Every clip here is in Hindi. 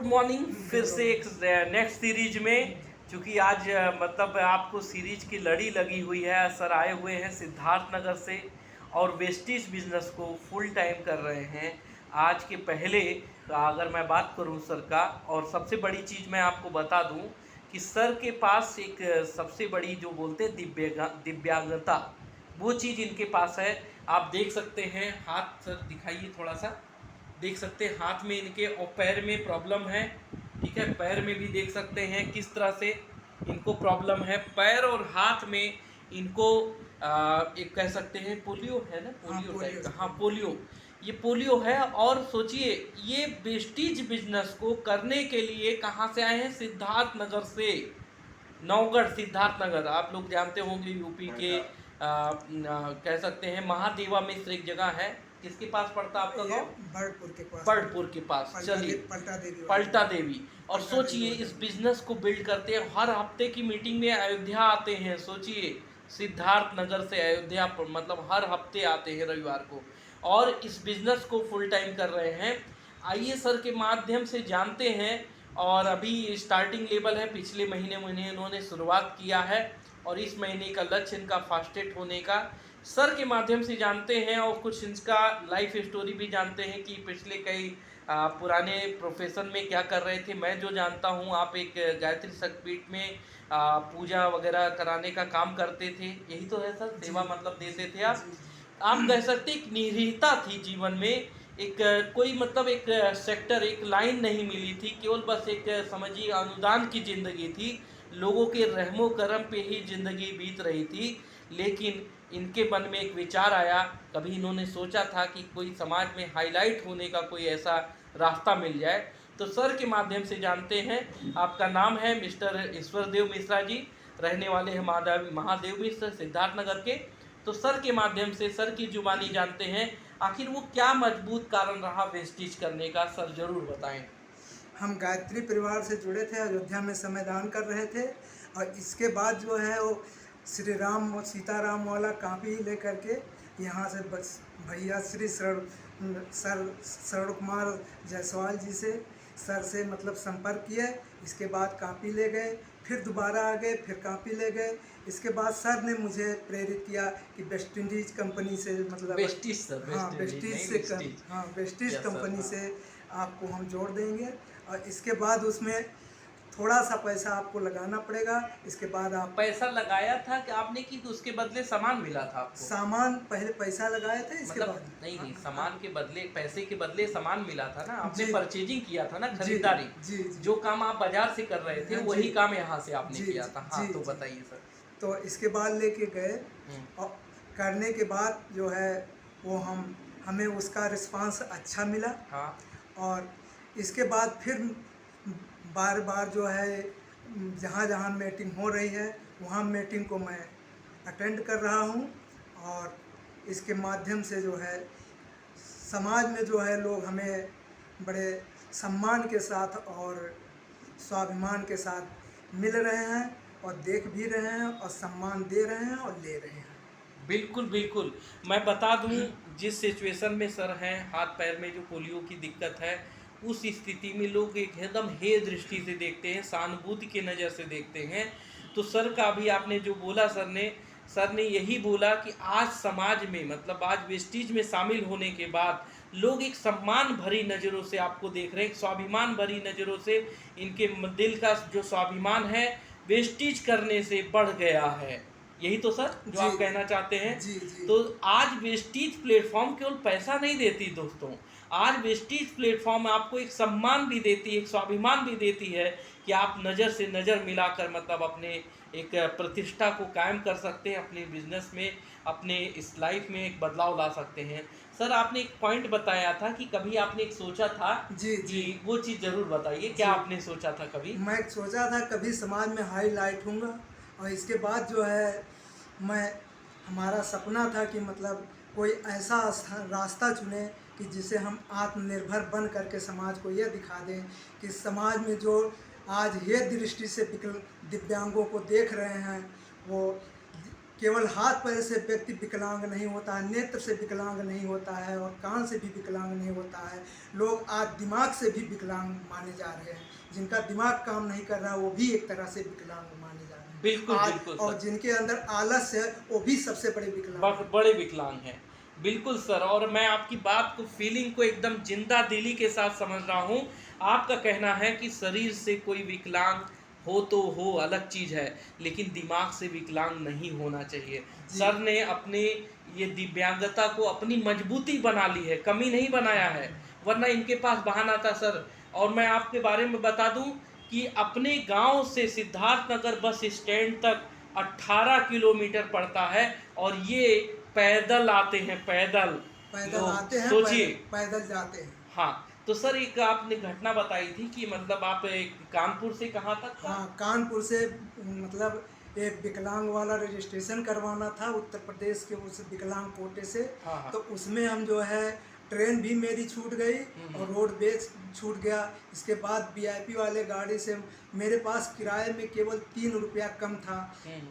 गुड मॉर्निंग फिर से एक नेक्स्ट सीरीज में। चूँकि आज मतलब आपको सीरीज की लड़ी लगी हुई है। सर आए हुए हैं सिद्धार्थ नगर से और वेस्टीज बिजनेस को फुल टाइम कर रहे हैं। आज के पहले अगर मैं बात करूं सर का, और सबसे बड़ी चीज़ मैं आपको बता दूं कि सर के पास एक सबसे बड़ी जो बोलते हैं दिव्यांगता, वो चीज़ इनके पास है। आप देख सकते हैं, हाथ सर दिखाइए थोड़ा सा, देख सकते हैं हाथ में इनके और पैर में प्रॉब्लम है। ठीक है, पैर में भी देख सकते हैं किस तरह से इनको प्रॉब्लम है। पैर और हाथ में इनको एक कह सकते हैं पोलियो है ना, पोलियो टाइप का, हाँ पोलियो, ये पोलियो है। और सोचिए ये वेस्टीज बिजनेस को करने के लिए कहाँ से आए हैं? सिद्धार्थ नगर से। नौगढ़ सिद्धार्थ नगर आप लोग जानते होंगे, यूपी के कह सकते हैं महादेवा मिश्र एक जगह है। किसके पास पड़ता है आपका गांव? बर्डपुर के पास। बर्डपुर के पास। चलिए, पलटा देवी। और सोचिए इस बिजनेस को बिल्ड करते हैं, हर हफ्ते की मीटिंग में अयोध्या आते हैं। सोचिए सिद्धार्थ नगर से अयोध्या मतलब हर हफ्ते आते हैं रविवार को, और इस बिजनेस को फुल टाइम कर रहे हैं। आइए सर के माध्यम से जानते हैं। और अभी स्टार्टिंग लेवल है, पिछले महीने इन्होंने शुरुआत किया है और इस महीने का लक्ष्य इनका फास्टेट होने का। सर के माध्यम से जानते हैं और कुछ इनका लाइफ स्टोरी भी जानते हैं कि पिछले कई पुराने प्रोफेशन में क्या कर रहे थे। मैं जो जानता हूँ, आप एक गायत्री शक्तिपीठ में पूजा वगैरह कराने का काम करते थे, यही तो है सर? सेवा मतलब देते थे आप कह सकते एक निरीहता थी जीवन में। एक कोई मतलब एक सेक्टर, एक लाइन नहीं मिली थी, केवल बस एक समझिए अनुदान की ज़िंदगी थी। लोगों के रहमो करम पे ही ज़िंदगी बीत रही थी। लेकिन इनके मन में एक विचार आया, कभी इन्होंने सोचा था कि कोई समाज में हाईलाइट होने का कोई ऐसा रास्ता मिल जाए। तो सर के माध्यम से जानते हैं। आपका नाम है मिस्टर ईश्वरदेव मिश्रा जी, रहने वाले हैं महादेव मिश्र सिद्धार्थ नगर के। तो सर के माध्यम से, सर की जुबानी जानते हैं आखिर वो क्या मजबूत कारण रहा वेस्टीज करने का, सर जरूर बताएं। हम गायत्री परिवार से जुड़े थे, अयोध्या में समय दान कर रहे थे, और इसके बाद जो है वो श्री राम और सीताराम वाला कापी लेकर के यहाँ से बस भैया श्री शरण कुमार जायसवाल जी से, सर से मतलब संपर्क किए। इसके बाद कापी ले गए, फिर दोबारा आ गए, फिर कापी ले गए। इसके बाद सर ने मुझे प्रेरित किया कि वेस्ट इंडीज कंपनी से, मतलब वेस्टीज सर, हाँ वेस्टीज से, हाँ वेस्टीज कंपनी से आपको हम जोड़ देंगे, और इसके बाद उसमें थोड़ा सा पैसा आपको लगाना पड़ेगा। इसके बाद आप पैसा लगाया था कि आपने, कि उसके बदले सामान मिला था आपको? सामान पहले पैसा लगाए थे, इसके मतलब बाद नहीं, सामान के बदले, पैसे के बदले सामान मिला था ना, आपने जी, परचेजिंग किया था ना, खरीदारी। जी, जी, जो काम आप बाजार से कर रहे थे, वही काम यहाँ से आपने जी, किया था। हाँ, जी, तो जी। बताइए सर। तो इसके बाद लेके गए, और करने के बाद जो है वो हमें उसका रिस्पांस अच्छा मिला। हाँ, और इसके बाद फिर बार बार जो है जहाँ जहाँ मीटिंग हो रही है वहाँ मीटिंग को मैं अटेंड कर रहा हूँ, और इसके माध्यम से जो है समाज में जो है लोग हमें बड़े सम्मान के साथ और स्वाभिमान के साथ मिल रहे हैं, और देख भी रहे हैं, और सम्मान दे रहे हैं और ले रहे हैं। बिल्कुल बिल्कुल। मैं बता दूं, जिस सिचुएशन में सर हैं, हाथ पैर में जो पोलियो की दिक्कत है, उस स्थिति में लोग एक एकदम हे दृष्टि से देखते हैं, सहानुभूति की नज़र से देखते हैं। तो सर का भी आपने जो बोला, सर ने यही बोला कि आज समाज में, मतलब आज वेस्टीज में शामिल होने के बाद लोग एक सम्मान भरी नज़रों से आपको देख रहे हैं, स्वाभिमान भरी नज़रों से। इनके दिल का जो स्वाभिमान है वेस्टीज करने से बढ़ गया है। यही तो सर जो आप कहना चाहते हैं? जी, जी। तो आज वेस्टीज प्लेटफॉर्म केवल पैसा नहीं देती दोस्तों, आज वेस्टीज प्लेटफॉर्म आपको एक सम्मान भी देती है, एक स्वाभिमान भी देती है कि आप नज़र से नज़र मिलाकर मतलब अपने एक प्रतिष्ठा को कायम कर सकते हैं, अपने बिजनेस में, अपने इस लाइफ में एक बदलाव ला सकते हैं। सर आपने एक पॉइंट बताया था कि कभी आपने एक सोचा था, जी, जी, कि वो चीज़ ज़रूर बताइए, क्या आपने सोचा था कभी? मैं सोचा था कभी समाज में हाईलाइट होऊंगा, और इसके बाद जो है मैं, हमारा सपना था कि मतलब कोई ऐसा रास्ता चुने कि जिसे हम आत्मनिर्भर बन करके समाज को यह दिखा दें कि समाज में जो आज ये दृष्टि से दिव्यांगों को देख रहे हैं, वो केवल हाथ पैर से व्यक्ति विकलांग नहीं होता है, नेत्र से विकलांग नहीं होता है और कान से भी विकलांग नहीं होता है। लोग आज दिमाग से भी विकलांग माने जा रहे हैं। जिनका दिमाग काम नहीं कर रहा वो भी एक तरह से विकलांग माने जा रहे हैं बिल्कुल आज। बिल्कुल और सर, जिनके अंदर आलस्य है वो भी सबसे बड़े विकलांग हैं। बड़े विकलांग हैं। बिल्कुल सर, और मैं आपकी बात को, फीलिंग को एकदम जिंदा दिली के साथ समझ रहा हूँ। आपका कहना है कि शरीर से कोई विकलांग हो तो हो, अलग चीज़ है, लेकिन दिमाग से विकलांग नहीं होना चाहिए। जी। सर ने अपने ये दिव्यांगता को अपनी मजबूती बना ली है, कमी नहीं बनाया है, वरना इनके पास बहाना था सर। और मैं आपके बारे में बता दूं कि अपने गांव से सिद्धार्थनगर बस स्टैंड तक 18 किलोमीटर पड़ता है, और ये पैदल आते हैं, पैदल। पैदल लोग आते हैं, सोचिए। पैदल जाते हैं। हाँ, तो सर एक आपने घटना बताई थी कि मतलब आप एक कानपुर से कहाँ तक था? हाँ, कानपुर से मतलब एक विकलांग वाला रजिस्ट्रेशन करवाना था उत्तर प्रदेश के उस विकलांग कोटे से। हाँ हाँ। तो उसमें हम जो है ट्रेन भी मेरी छूट गई और रोडवेज छूट गया। इसके बाद वीआईपी वाले गाड़ी से मेरे पास किराए में केवल 3 रुपया कम था।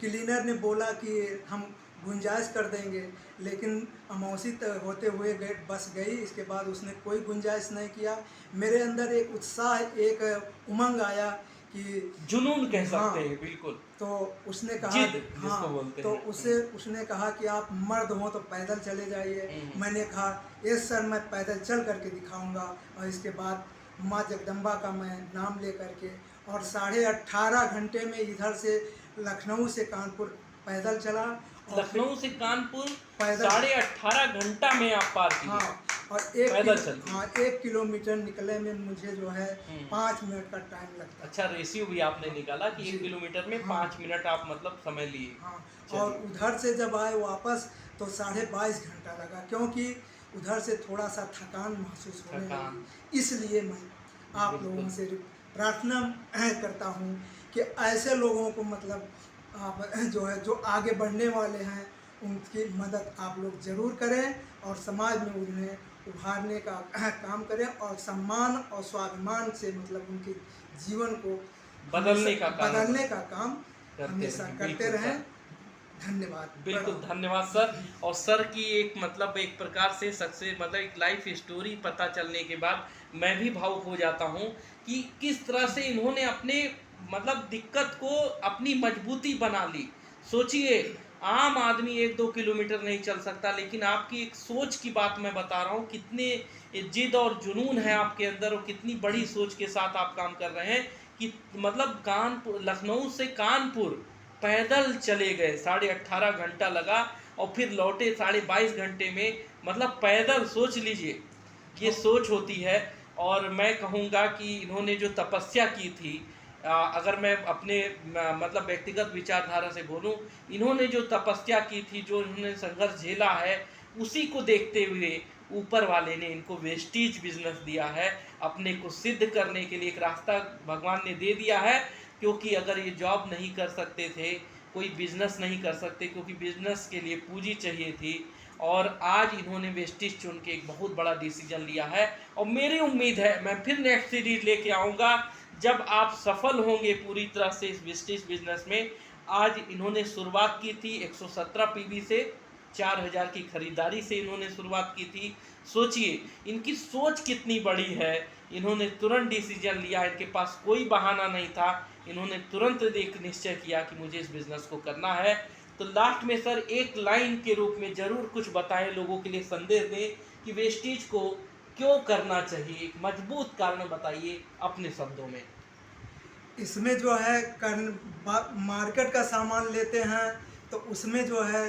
क्लीनर ने बोला कि हम गुंजाइश कर देंगे, लेकिन अमौसी होते हुए गए बस गई। इसके बाद उसने कोई गुंजाइश नहीं किया। मेरे अंदर एक उत्साह, एक उमंग आया कि जुनून कह हाँ, सकते हैं, बिल्कुल। तो उसने कहा जिद हाँ, जिसको बोलते तो हैं। उसने कहा कि आप मर्द हो तो पैदल चले जाइए। मैंने कहा यस सर, मैं पैदल चल करके दिखाऊंगा। और इसके बाद माँ जगदम्बा का मैं नाम ले करके और 18.5 घंटे में इधर से लखनऊ से कानपुर पैदल चला। और लखनऊ से कानपुर पैदल 18.5 घंटा में आप पार किए। हाँ, और पैदल चल के। हाँ, 1 किलोमीटर निकले में मुझे जो है 5 मिनट का टाइम लगता है। अच्छा, रेशियो भी आपने निकाला कि 1 किलोमीटर में 5 मिनट आप मतलब समय लिए। हाँ, चलिए। और उधर से जब आए वापस तो 22.5 घंटा लगा, क्योंकि उधर से थोड़ा सा थकान महसूस होने लगी। इसलिए मैं आप लोगों से प्रार्थना करता हूँ कि ऐसे लोगों को मतलब आप जो है, जो आगे बढ़ने वाले हैं, उनकी मदद आप लोग ज़रूर करें और समाज में उन्हें उभारने का काम करें और सम्मान और स्वाभिमान से मतलब उनके जीवन को बदलने का काम हमेशा करते रहें। धन्यवाद। बिल्कुल धन्यवाद सर। और सर की एक मतलब एक प्रकार से सक्सेस मतलब एक लाइफ स्टोरी पता चलने के बाद मैं भी भावुक हो जाता हूँ कि किस तरह से इन्होंने अपने मतलब दिक्कत को अपनी मजबूती बना ली। सोचिए, आम आदमी 1-2 किलोमीटर नहीं चल सकता, लेकिन आपकी एक सोच की बात मैं बता रहा हूँ, कितने जिद और जुनून है आपके अंदर और कितनी बड़ी सोच के साथ आप काम कर रहे हैं कि मतलब कानपुर, लखनऊ से कानपुर पैदल चले गए, 18.5 घंटा लगा और फिर लौटे 22.5 घंटे में। मतलब पैदल, सोच लीजिए, ये सोच होती है। और मैं कहूँगा कि इन्होंने जो तपस्या की थी, अगर मैं अपने मतलब व्यक्तिगत विचारधारा से बोलूं, इन्होंने जो तपस्या की थी, जो इन्होंने संघर्ष झेला है, उसी को देखते हुए ऊपर वाले ने इनको वेस्टीज बिजनेस दिया है। अपने को सिद्ध करने के लिए एक रास्ता भगवान ने दे दिया है, क्योंकि अगर ये जॉब नहीं कर सकते थे, कोई बिजनेस नहीं कर सकते, क्योंकि बिजनेस के लिए पूंजी चाहिए थी। और आज इन्होंने वेस्टीज चुन के एक बहुत बड़ा डिसीजन लिया है। और मेरी उम्मीद है मैं फिर नेक्स्ट सीरीज लेके आऊँगा जब आप सफल होंगे पूरी तरह से इस वेस्टीज बिजनेस में। आज इन्होंने शुरुआत की थी 117 पीवी से, 4000 की खरीदारी से इन्होंने शुरुआत की थी। सोचिए इनकी सोच कितनी बड़ी है। इन्होंने तुरंत डिसीजन लिया, इनके पास कोई बहाना नहीं था, इन्होंने तुरंत एक निश्चय किया कि मुझे इस बिज़नेस को करना है। तो लास्ट में सर एक लाइन के रूप में ज़रूर कुछ बताएं, लोगों के लिए संदेश दें कि वेस्टीज को क्यों करना चाहिए, एक मजबूत कारण बताइए अपने शब्दों में। इसमें जो है मार्केट का सामान लेते हैं तो उसमें जो है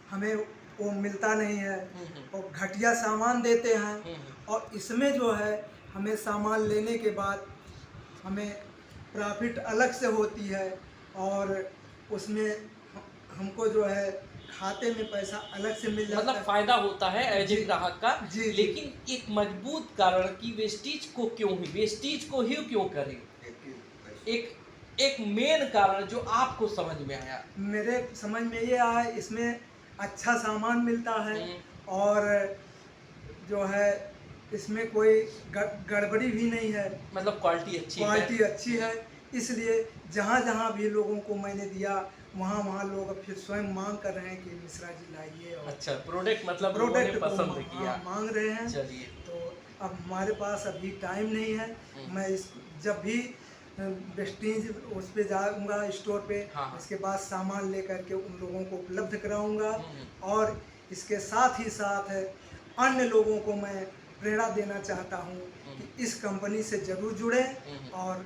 हमें वो मिलता नहीं है और घटिया सामान देते हैं। और इसमें जो है हमें सामान लेने के बाद हमें प्रॉफिट अलग से होती है और उसमें हमको जो है खाते में पैसा अलग से मिल जाता मतलब है। फायदा होता है एज ए जी, ग्राहक का। जी। लेकिन एक मजबूत कारण कि वेस्टीज को क्यों ही, वेस्टीज को ही क्यों करें, एक मेन कारण जो आपको समझ में आया। मेरे समझ में ये आया, इसमें अच्छा सामान मिलता है और जो है इसमें कोई गड़बड़ी भी नहीं है, मतलब क्वालिटी अच्छी है। क्वालिटी अच्छी है। इसलिए जहाँ जहाँ भी लोगों को मैंने दिया वहाँ वहाँ लोग अब फिर स्वयं मांग कर रहे हैं कि मिश्रा जी लाइए, और अच्छा, प्रोडक्ट मतलब लोगों ने प्रोडक्ट को पसंद किया। मांग रहे हैं। चलिए। तो अब हमारे पास अभी टाइम नहीं है, मैं इस जब भी वेस्टीज उस पे जाऊंगा स्टोर पे, हाँ। इसके बाद सामान लेकर के उन लोगों को उपलब्ध कराऊंगा, हम्म। और इसके साथ ही साथ अन्य लोगों को मैं प्रेरणा देना चाहता हूँ कि इस कंपनी से ज़रूर जुड़ें, और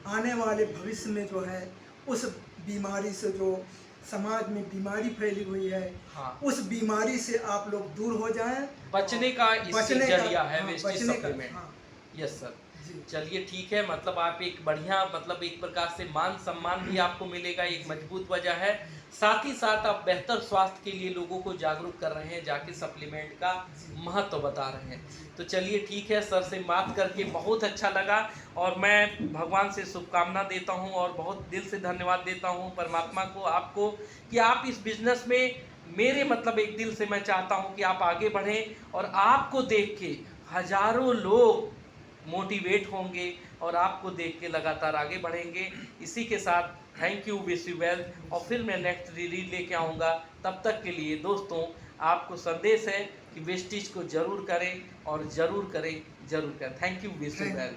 आने वाले भविष्य में जो है उस बीमारी से, जो समाज में बीमारी फैली हुई है, हाँ। उस बीमारी से आप लोग दूर हो जाएं, बचने का इससे जरिया है हाँ, वेस्टेज बचने का, सप्लीमेंट। हाँ यस सर। जी। चलिए ठीक है, मतलब आप एक बढ़िया, मतलब एक प्रकार से मान सम्मान भी आपको मिलेगा, एक मजबूत वजह है। साथ ही साथ आप बेहतर स्वास्थ्य के लिए लोगों को जागरूक कर रहे हैं, जाके सप्लीमेंट का महत्व बता रहे हैं। तो चलिए ठीक है, सर से बात करके बहुत अच्छा लगा, और मैं भगवान से शुभकामना देता हूं और बहुत दिल से धन्यवाद देता हूं परमात्मा को, आपको, कि आप इस बिजनेस में, मेरे मतलब एक दिल से मैं चाहता हूं कि आप आगे बढ़ें, और आपको देख के हजारों लोग मोटिवेट होंगे और आपको देख के लगातार आगे बढ़ेंगे। इसी के साथ thank you, wish you well, और फिर मैं नेक्स्ट रिलीज लेके आऊँगा। तब तक के लिए दोस्तों, आपको संदेश है कि वेस्टेज को जरूर करें, और जरूर करें, जरूर करें। Thank you, wish you well.